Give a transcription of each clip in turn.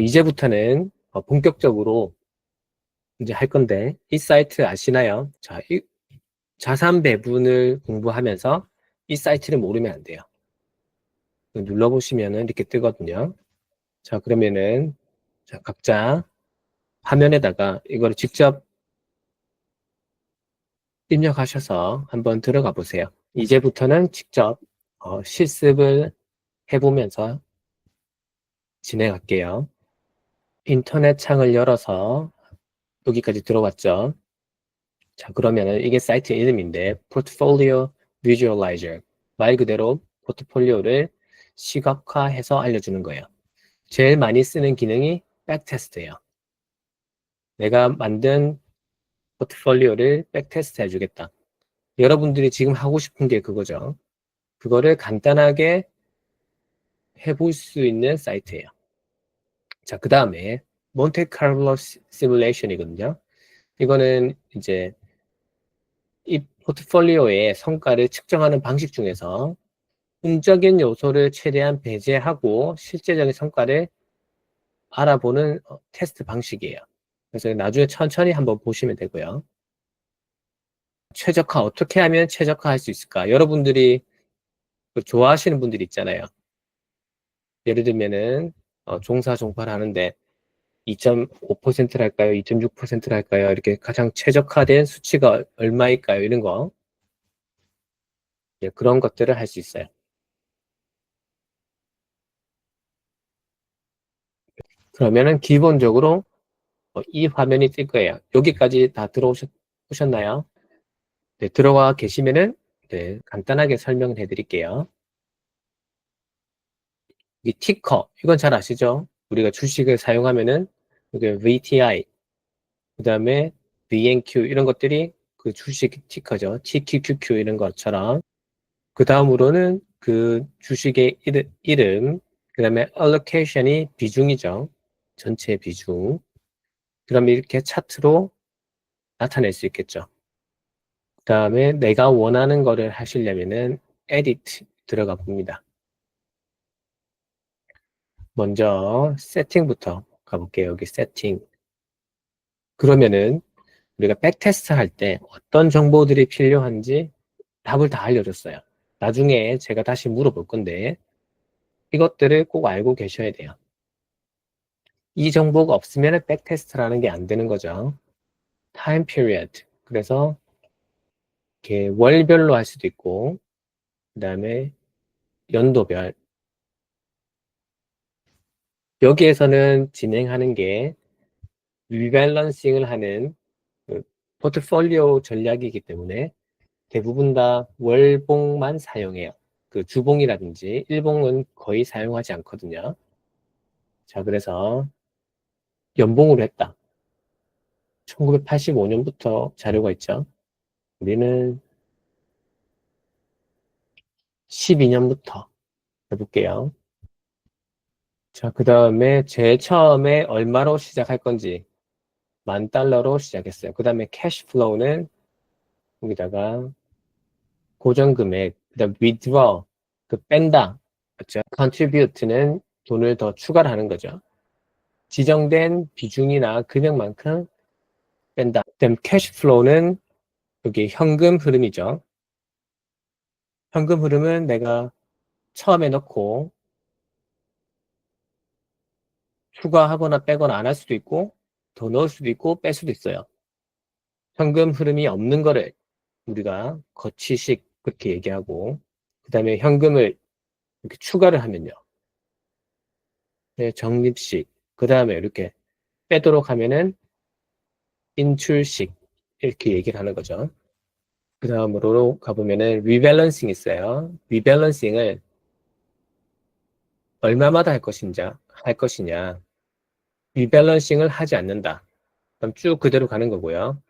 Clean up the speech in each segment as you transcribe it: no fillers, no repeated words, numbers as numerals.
이제부터는 본격적으로 이제 할 건데, 이 사이트 아시나요? 자, 자산 배분을 공부하면서 이 사이트를 모르면 안 돼요. 눌러보시면은 이렇게 뜨거든요. 자, 그러면은, 자, 각자 화면에다가 이거를 직접 입력하셔서 한번 들어가 보세요. 이제부터는 직접 실습을 해보면서 진행할게요. 인터넷 창을 열어서 여기까지 들어왔죠. 자, 그러면은 이게 사이트 이름인데 포트폴리오 비주얼라이저, 말 그대로 포트폴리오를 시각화해서 알려주는 거예요. 제일 많이 쓰는 기능이 백테스트예요. 내가 만든 포트폴리오를 백테스트 해주겠다. 여러분들이 지금 하고 싶은 게 그거죠. 그거를 간단하게 해볼 수 있는 사이트예요. 자, 그 다음에 몬테카를로 시뮬레이션이거든요. 이거는 이제 이 포트폴리오의 성과를 측정하는 방식 중에서 운적인 요소를 최대한 배제하고 실제적인 성과를 알아보는 테스트 방식이에요. 그래서 나중에 천천히 한번 보시면 되고요. 최적화, 어떻게 하면 최적화할 수 있을까? 여러분들이 좋아하시는 분들이 있잖아요. 예를 들면은 종사 종파를 하는데 2.5%랄까요? 2.6%랄까요? 이렇게 가장 최적화된 수치가 얼마일까요? 이런 거. 예, 그런 것들을 할 수 있어요. 그러면은 기본적으로 이 화면이 뜰 거예요. 여기까지 다 들어오셨나요? 네, 들어와 계시면은 네, 간단하게 설명을 해드릴게요. 이 티커, 이건 잘 아시죠? 우리가 주식을 사용하면은 이게 VTI, 그 다음에 VNQ 이런 것들이 그 주식 티커죠. TQQQ 이런 것처럼. 그 다음으로는 그 주식의 이름, 그 다음에 allocation이 비중이죠. 전체 비중. 그럼 이렇게 차트로 나타낼 수 있겠죠. 그 다음에 내가 원하는 거를 하시려면은 edit 들어가 봅니다. 먼저 세팅부터 가볼게요. 여기 세팅. 그러면은 우리가 백테스트 할 때 어떤 정보들이 필요한지 답을 다 알려줬어요. 나중에 제가 다시 물어볼 건데 이것들을 꼭 알고 계셔야 돼요. 이 정보가 없으면 백테스트라는 게 안 되는 거죠. time period. 그래서 이렇게 월별로 할 수도 있고 그 다음에 연도별. 여기에서는 진행하는 게 리밸런싱을 하는 그 포트폴리오 전략이기 때문에 대부분 다 월봉만 사용해요. 그 주봉이라든지 일봉은 거의 사용하지 않거든요. 자, 그래서 연봉으로 했다. 1985년부터 자료가 있죠. 우리는 12년부터 해볼게요. 자, 그 다음에 제일 처음에 얼마로 시작할 건지 $10,000로 시작했어요. 그 다음에 캐시 플로우는 여기다가 고정금액, 그 다음 withdraw, 그 뺀다. 그렇죠? contribute는 돈을 더 추가를 하는 거죠. 지정된 비중이나 금액만큼 뺀다. 그다음 캐시 플로우는 여기 현금 흐름이죠. 현금 흐름은 내가 처음에 넣고 추가하거나 빼거나 안 할 수도 있고 더 넣을 수도 있고 뺄 수도 있어요. 현금 흐름이 없는 거를 우리가 거치식 그렇게 얘기하고 그 다음에 현금을 이렇게 추가를 하면요. 네, 적립식 그 다음에 이렇게 빼도록 하면은 인출식 이렇게 얘기를 하는 거죠. 그 다음으로 가보면은 리밸런싱 있어요. 리밸런싱을 얼마마다 할 것이냐. 리밸런싱을 하지 않는다. 그럼 쭉 그대로 가는 거고요.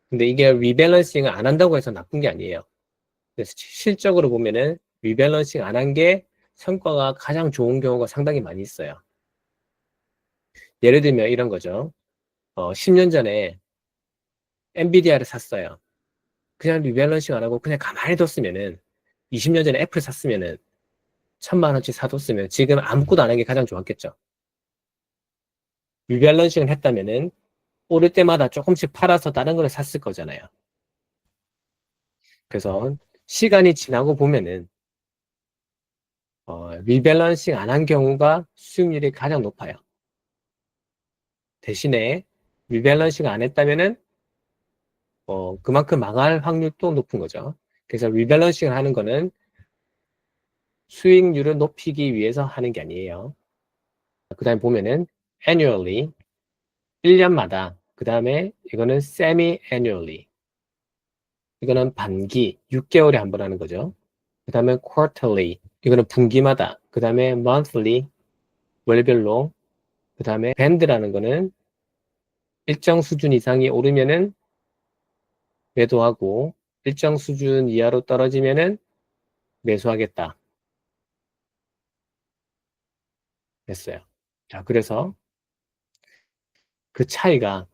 근데 이게 리밸런싱을 안 한다고 해서 나쁜 게 아니에요. 그래서 실적으로 보면은 리밸런싱 안 한 게 성과가 가장 좋은 경우가 상당히 많이 있어요. 예를 들면 이런 거죠. 10년 전에 엔비디아를 샀어요. 그냥 리밸런싱 안 하고 그냥 가만히 뒀으면은 20년 전에 애플 샀으면은 천만 원치 사뒀으면 지금 아무것도 안 한 게 가장 좋았겠죠. 리밸런싱을 했다면은 오를 때마다 조금씩 팔아서 다른 걸 샀을 거잖아요. 그래서 시간이 지나고 보면은 리밸런싱 안 한 경우가 수익률이 가장 높아요. 대신에 리밸런싱 안 했다면은 그만큼 망할 확률도 높은 거죠. 그래서 리밸런싱을 하는 거는 수익률을 높이기 위해서 하는 게 아니에요. 그 다음에 보면은 annually 1년마다 그 다음에 이거는 semi-annually 이거는 반기 6개월에 한 번 하는 거죠. 그 다음에 quarterly 이거는 분기마다 그 다음에 monthly 월별로 그 다음에 band라는 거는 일정 수준 이상이 오르면은 매도하고 일정 수준 이하로 떨어지면은 매수하겠다 했어요. 자, 그래서 그 차이가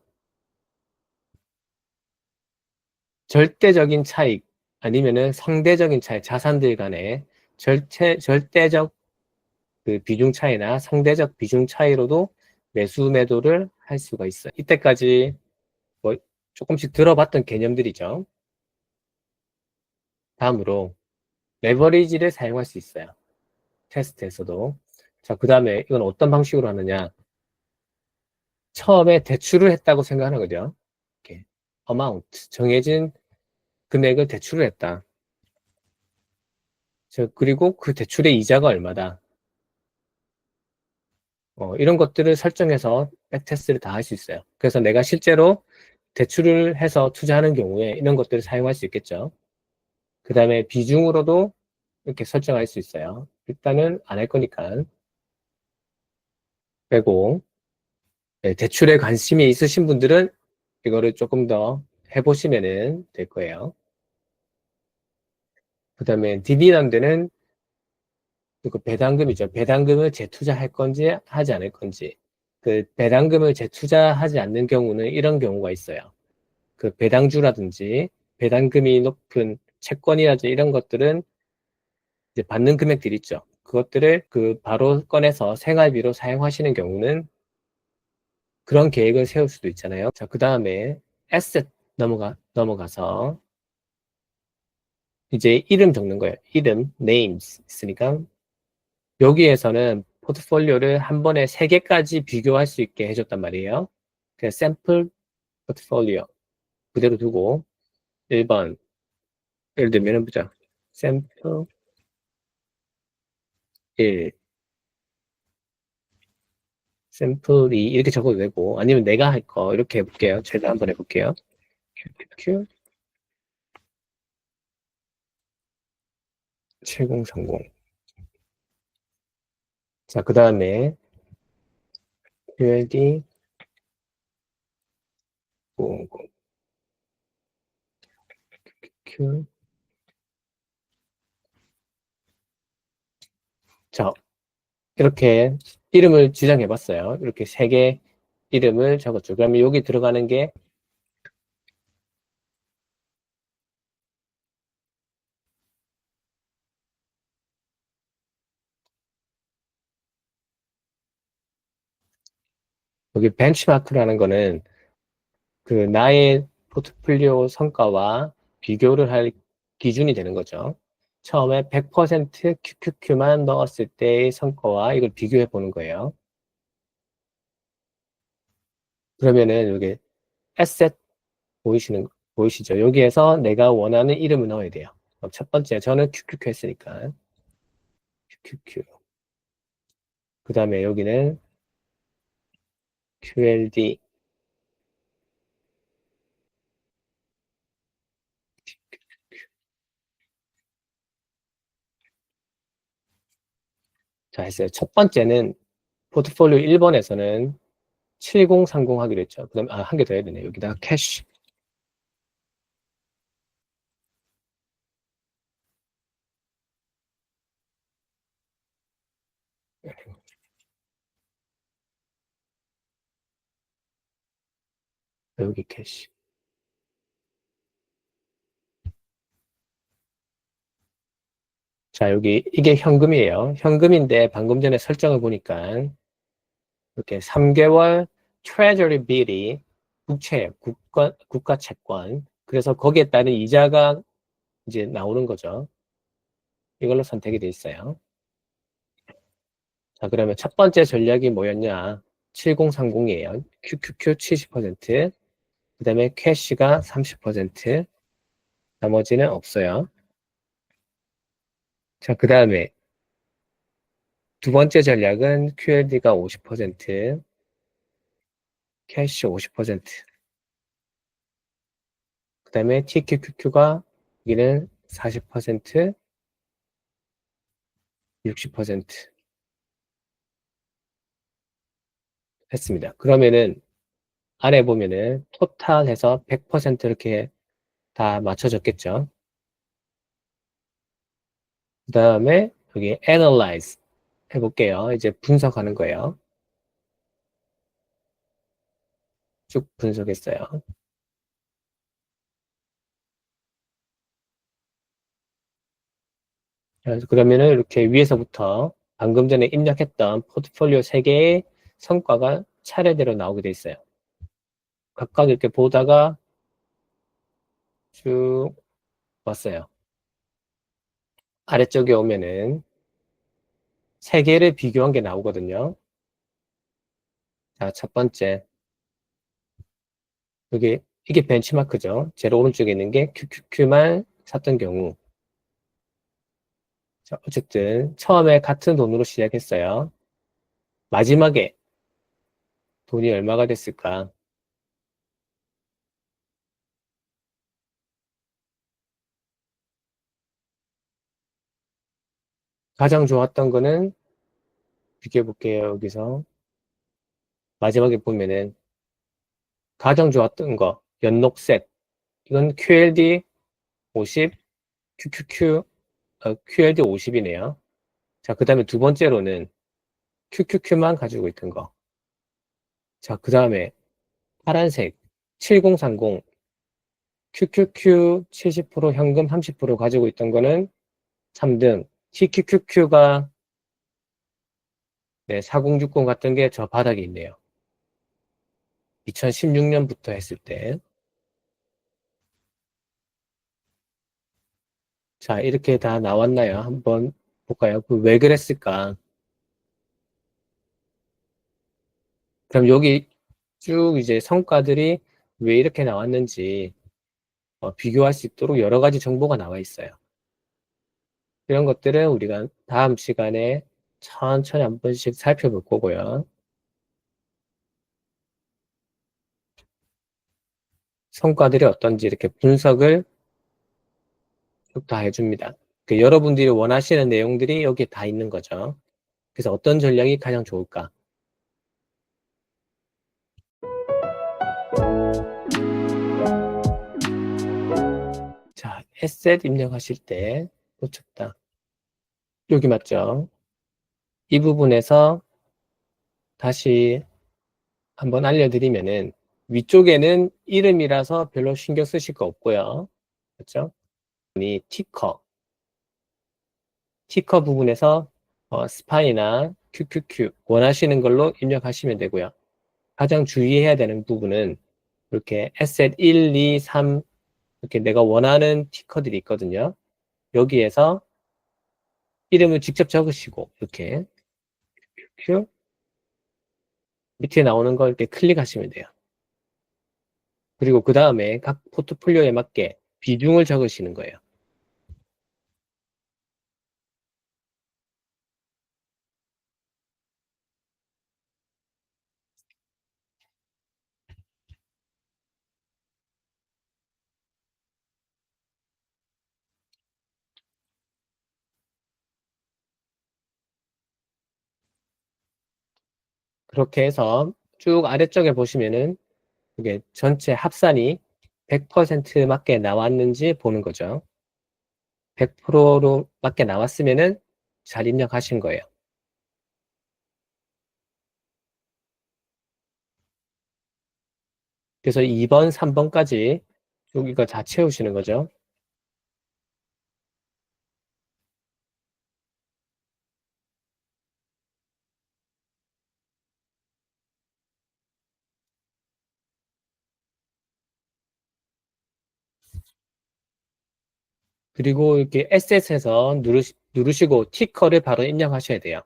절대적인 차익 아니면은 상대적인 차이, 자산들 간의 절대적 그 비중 차이나 상대적 비중 차이로도 매수 매도를 할 수가 있어요. 이때까지 뭐 조금씩 들어봤던 개념들이죠. 다음으로 레버리지를 사용할 수 있어요. 테스트에서도. 자, 그 다음에 이건 어떤 방식으로 하느냐. 처음에 대출을 했다고 생각하는 거죠. 이렇게 amount, 정해진 금액을 대출을 했다. 자, 그리고 그 대출의 이자가 얼마다. 이런 것들을 설정해서 백테스트를 다 할 수 있어요. 그래서 내가 실제로 대출을 해서 투자하는 경우에 이런 것들을 사용할 수 있겠죠. 그 다음에 비중으로도 이렇게 설정할 수 있어요. 일단은 안 할 거니까 빼고 네, 대출에 관심이 있으신 분들은 이거를 조금 더 해보시면 될 거예요. 그 다음에 디비던드는 그 배당금이죠. 배당금을 재투자할 건지 하지 않을 건지. 그 배당금을 재투자하지 않는 경우는 이런 경우가 있어요. 그 배당주라든지 배당금이 높은 채권이라든지 이런 것들은 이제 받는 금액들 있죠. 그것들을 그 바로 꺼내서 생활비로 사용하시는 경우는 그런 계획을 세울 수도 있잖아요. 자, 그 다음에 에셋 넘어가서 이제 이름 적는 거예요. 이름, names 있으니까 여기에서는 포트폴리오를 한 번에 3개까지 비교할 수 있게 해줬단 말이에요. 그래서 샘플 포트폴리오 그대로 두고 1번 예를 들면 보자. 샘플 1, 샘플 2 이렇게 적어도 되고 아니면 내가 할 거 이렇게 해볼게요. 제가 한번 해볼게요. q 7030 자, 그 다음에 QLD 900 Q 자, 이렇게 이름을 지정해 봤어요. 이렇게 3개 이름을 적었죠. 그러면 여기 들어가는 게 여기 벤치마크라는 거는 그 나의 포트폴리오 성과와 비교를 할 기준이 되는 거죠. 처음에 100% QQQ만 넣었을 때의 성과와 이걸 비교해 보는 거예요. 그러면은 여기 에셋 보이시죠? 여기에서 내가 원하는 이름을 넣어야 돼요. 첫 번째, 저는 QQQ 했으니까 QQQ. 그 다음에 여기는 QLD. 자, 했어요. 첫 번째는 포트폴리오 1번에서는 7030 하기로 했죠. 그 다음에, 한 개 더 해야 되네. 여기다가 캐시. 여기 캐시. 자, 여기 이게 현금이에요. 현금인데 방금 전에 설정을 보니까 이렇게 3개월 트레저리 빌이 국채, 국가 채권. 그래서 거기에 따른 이자가 이제 나오는 거죠. 이걸로 선택이 돼 있어요. 자, 그러면 첫 번째 전략이 뭐였냐? 7030이에요. QQQ 70%, 그 다음에 캐시가 30%, 나머지는 없어요. 자, 그 다음에 두 번째 전략은 QLD가 50%, 캐시 50%, 그 다음에 TQQQ가 여기는 40%, 60% 했습니다. 그러면은 아래 보면은 토탈 해서 100% 이렇게 다 맞춰졌겠죠. 그 다음에 여기 Analyze 해볼게요. 이제 분석하는 거예요. 쭉 분석했어요. 그래서 그러면은 이렇게 위에서부터 방금 전에 입력했던 포트폴리오 3개의 성과가 차례대로 나오게 돼 있어요. 각각 이렇게 보다가 쭉 왔어요. 아래쪽에 오면은 3개를 비교한 게 나오거든요. 자, 첫 번째. 이게 벤치마크죠. 제일 오른쪽에 있는 게 QQQ만 샀던 경우. 자, 어쨌든 처음에 같은 돈으로 시작했어요. 마지막에 돈이 얼마가 됐을까? 가장 좋았던 거는 비교해 볼게요. 여기서 마지막에 보면은 가장 좋았던 거 연녹색 이건 QLD 50, QQQ QLD 50이네요. 자, 그 다음에 두 번째로는 QQQ만 가지고 있던 거. 자, 그 다음에 파란색 7030 QQQ 70% 현금 30% 가지고 있던 거는 3등 TQQQ가 네, 4060 같은 게 저 바닥에 있네요. 2016년부터 했을 때. 자, 이렇게 다 나왔나요? 한번 볼까요? 그 왜 그랬을까? 그럼 여기 쭉 이제 성과들이 왜 이렇게 나왔는지 비교할 수 있도록 여러 가지 정보가 나와 있어요. 이런 것들은 우리가 다음 시간에 천천히 한 번씩 살펴볼 거고요. 성과들이 어떤지 이렇게 분석을 쭉 다 해줍니다. 여러분들이 원하시는 내용들이 여기에 다 있는 거죠. 그래서 어떤 전략이 가장 좋을까? 자, 에셋 입력하실 때 놓쳤다. 여기 맞죠? 이 부분에서 다시 한번 알려드리면은 위쪽에는 이름이라서 별로 신경 쓰실 거 없고요. 그렇죠? 이 티커 부분에서 스파이나 QQQ 원하시는 걸로 입력하시면 되고요. 가장 주의해야 되는 부분은 이렇게 에셋 1, 2, 3 이렇게 내가 원하는 티커들이 있거든요. 여기에서 이름을 직접 적으시고 이렇게 q 밑에 나오는 걸 이렇게 클릭하시면 돼요. 그리고 그 다음에 각 포트폴리오에 맞게 비중을 적으시는 거예요. 그렇게 해서 쭉 아래쪽에 보시면은 이게 전체 합산이 100% 맞게 나왔는지 보는 거죠. 100%로 맞게 나왔으면은 잘 입력하신 거예요. 그래서 2번, 3번까지 쭉 이거 다 채우시는 거죠. 그리고 이렇게 S에서 누르시고 티커를 바로 입력하셔야 돼요.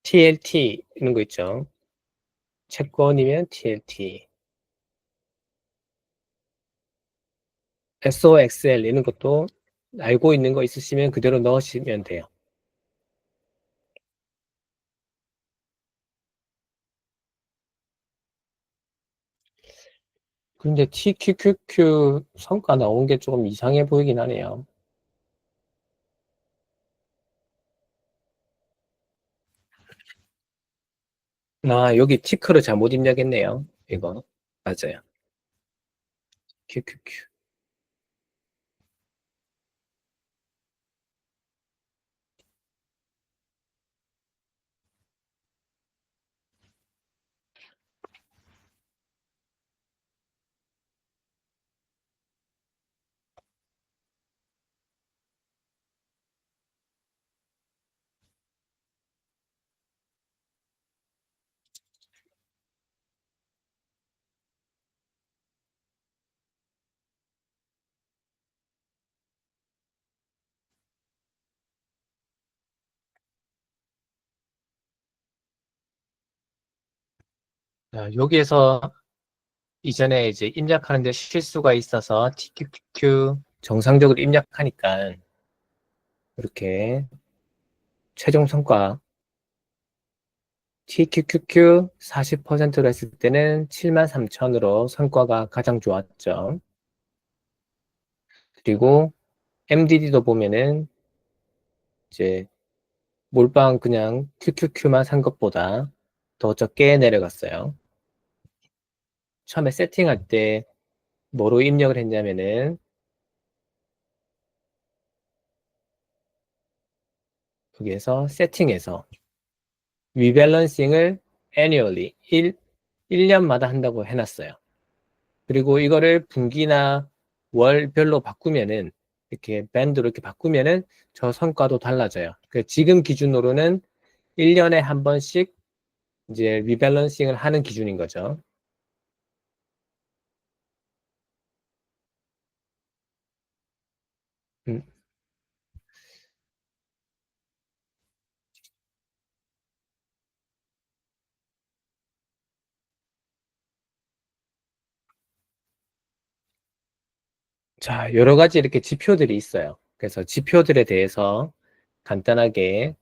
TLT 이런 거 있죠. 채권이면 TLT. SOXL 이런 것도 알고 있는 거 있으시면 그대로 넣으시면 돼요. 근데 TQQQ 성과 나온 게 조금 이상해 보이긴 하네요. 아, 여기 티커를 잘못 입력했네요. 이거. 맞아요. QQQ. 자, 여기에서 이전에 이제 입력하는데 실수가 있어서 TQQQ 정상적으로 입력하니까 이렇게 최종 성과 TQQQ 40%로 했을 때는 73,000으로 성과가 가장 좋았죠. 그리고 MDD도 보면은 이제 몰빵 그냥 QQQ만 산 것보다 더 적게 내려갔어요. 처음에 세팅할 때 뭐로 입력을 했냐면은 여기에서 세팅에서 리밸런싱을 annually 1년마다 한다고 해놨어요. 그리고 이거를 분기나 월별로 바꾸면은 이렇게 밴드로 이렇게 바꾸면은 저 성과도 달라져요. 지금 기준으로는 1년에 한 번씩 이제 리밸런싱을 하는 기준인 거죠. 음, 자, 여러 가지 이렇게 지표들이 있어요. 그래서 지표들에 대해서 간단하게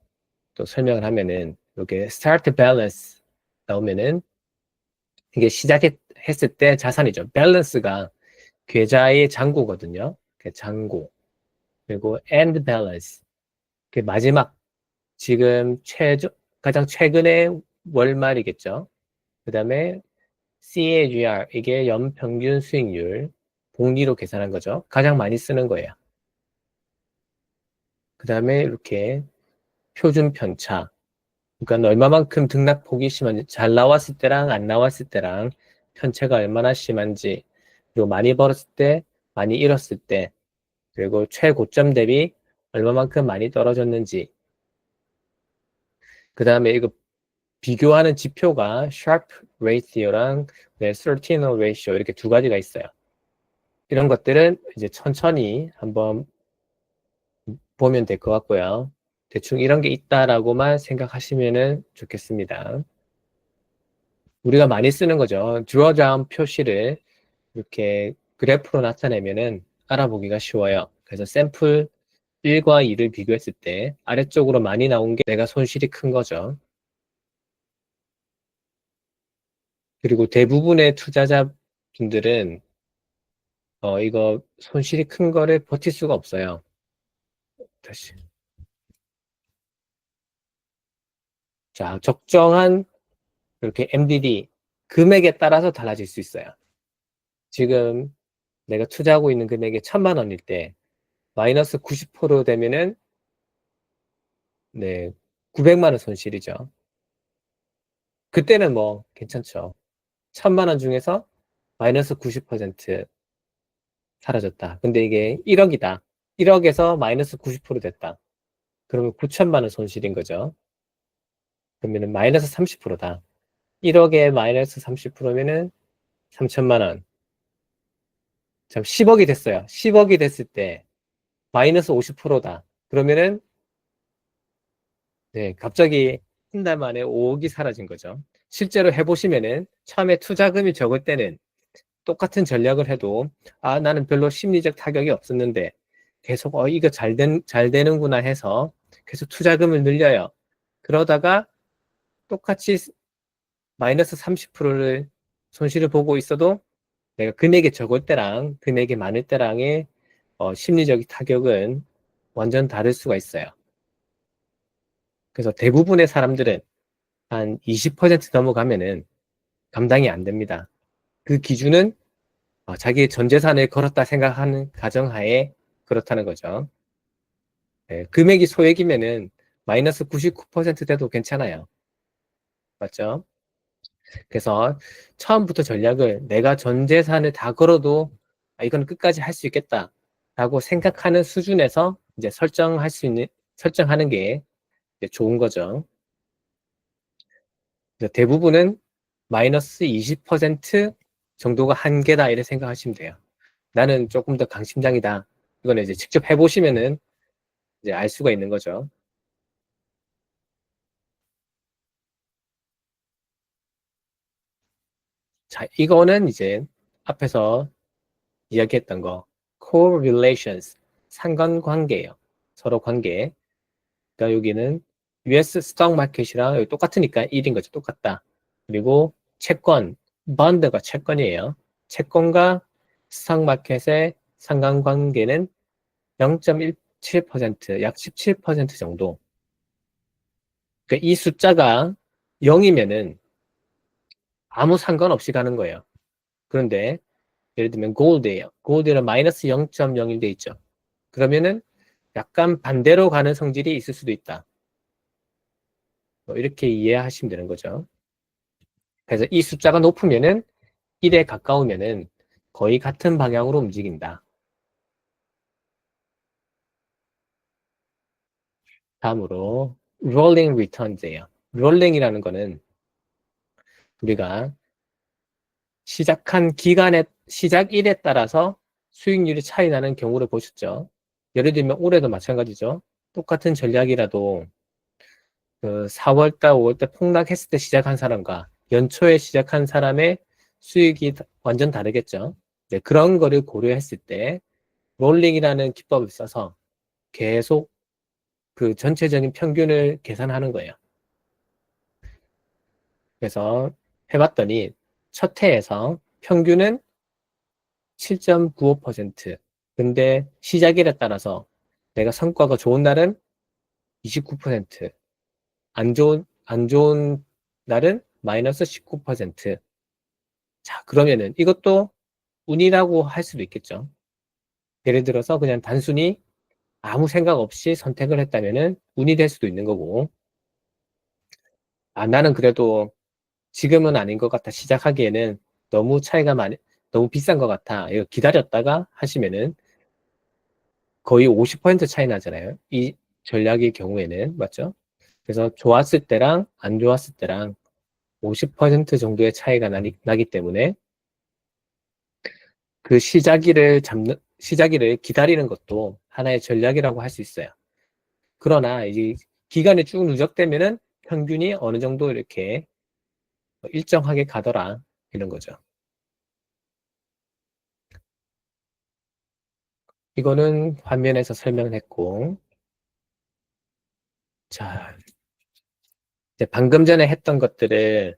또 설명을 하면은 이렇게 start balance 나오면은 이게 시작했을 때 자산이죠. 밸런스가 계좌의 잔고거든요. 잔고. 그리고 end balance. 그 마지막 지금 가장 최근의 월말이겠죠. 그 다음에 CAGR 이게 연평균 수익률 복리로 계산한 거죠. 가장 많이 쓰는 거예요. 그 다음에 이렇게 표준 편차. 그러니까 얼마만큼 등락폭이 심한지 잘 나왔을 때랑 안 나왔을 때랑 편차가 얼마나 심한지 그리고 많이 벌었을 때 많이 잃었을 때 그리고 최고점 대비 얼마만큼 많이 떨어졌는지 그 다음에 이거 비교하는 지표가 Sharpe ratio랑 Sortino ratio 이렇게 두 가지가 있어요. 이런 것들은 이제 천천히 한번 보면 될 것 같고요. 대충 이런 게 있다라고만 생각하시면 좋겠습니다. 우리가 많이 쓰는 거죠. 드로다운 표시를 이렇게 그래프로 나타내면은 알아보기가 쉬워요. 그래서 샘플 1과 2를 비교했을 때 아래쪽으로 많이 나온 게 내가 손실이 큰 거죠. 그리고 대부분의 투자자분들은 이거 손실이 큰 거를 버틸 수가 없어요. 다시. 자, 적정한 이렇게 MDD 금액에 따라서 달라질 수 있어요. 지금 내가 투자하고 있는 금액이 1,000만 원일 때 마이너스 90% 되면은 네, 900만 원 손실이죠. 그때는 뭐 괜찮죠. 1,000만 원 중에서 마이너스 90% 사라졌다. 근데 이게 1억이다. 1억에서 마이너스 90% 됐다. 그러면 9천만 원 손실인 거죠. 그러면은 마이너스 30%다. 1억에 마이너스 30%면은 3천만 원. 참 10억이 됐어요. 10억이 됐을 때 마이너스 50%다. 그러면은 네, 갑자기 한 달 만에 5억이 사라진 거죠. 실제로 해보시면은 처음에 투자금이 적을 때는 똑같은 전략을 해도 나는 별로 심리적 타격이 없었는데 계속 이거 잘 되는구나 해서 계속 투자금을 늘려요. 그러다가 똑같이 마이너스 30%를 손실을 보고 있어도 내가 금액이 적을 때랑 금액이 많을 때랑의 심리적 타격은 완전 다를 수가 있어요. 그래서 대부분의 사람들은 한 20% 넘어가면은 감당이 안 됩니다. 그 기준은 자기의 전 재산을 걸었다 생각하는 가정하에 그렇다는 거죠. 네, 금액이 소액이면은 마이너스 99% 돼도 괜찮아요. 맞죠? 그래서 처음부터 전략을 내가 전 재산을 다 걸어도 이건 끝까지 할 수 있겠다 라고 생각하는 수준에서 이제 설정하는 게 이제 좋은 거죠. 대부분은 마이너스 20% 정도가 한계다 이렇게 생각하시면 돼요. 나는 조금 더 강심장이다. 이거는 이제 직접 해보시면은 이제 알 수가 있는 거죠. 자, 이거는 이제 앞에서 이야기했던 거, correlations, 상관관계예요. 서로 관계. 그러니까 여기는 US 스톡 마켓이랑 여기 똑같으니까 1인 거죠. 똑같다. 그리고 채권, bon드가 채권이에요. 채권과 스톡 마켓의 상관관계는 0.17%, 약 17% 정도. 그러니까 이 숫자가 0이면은 아무 상관없이 가는 거예요. 그런데 예를 들면 골드예요. 골드는 마이너스 0.01 돼 있죠. 그러면은 약간 반대로 가는 성질이 있을 수도 있다. 이렇게 이해하시면 되는 거죠. 그래서 이 숫자가 높으면은 1에 가까우면은 거의 같은 방향으로 움직인다. 다음으로 rolling returns예요. rolling이라는 거는 우리가 시작일에 따라서 수익률이 차이 나는 경우를 보셨죠. 예를 들면 올해도 마찬가지죠. 똑같은 전략이라도 그 4월달, 5월달 폭락했을 때 시작한 사람과 연초에 시작한 사람의 수익이 완전 다르겠죠. 네, 그런 거를 고려했을 때 롤링이라는 기법을 써서 계속 그 전체적인 평균을 계산하는 거예요. 그래서 해봤더니 첫 해에서 평균은 7.95%. 근데 시작일에 따라서 내가 성과가 좋은 날은 29%, 안 좋은 날은 마이너스 19%. 자, 그러면은 이것도 운이라고 할 수도 있겠죠. 예를 들어서 그냥 단순히 아무 생각 없이 선택을 했다면은 운이 될 수도 있는 거고, 나는 그래도 지금은 아닌 것 같아. 시작하기에는 너무 차이가 너무 비싼 것 같아. 이거 기다렸다가 하시면은 거의 50% 차이 나잖아요. 이 전략의 경우에는. 맞죠? 그래서 좋았을 때랑 안 좋았을 때랑 50% 정도의 차이가 나기 때문에 그 시작일을 기다리는 것도 하나의 전략이라고 할 수 있어요. 그러나 이제 기간이 쭉 누적되면은 평균이 어느 정도 이렇게 일정하게 가더라. 이런 거죠. 이거는 화면에서 설명을 했고, 자, 이제 방금 전에 했던 것들을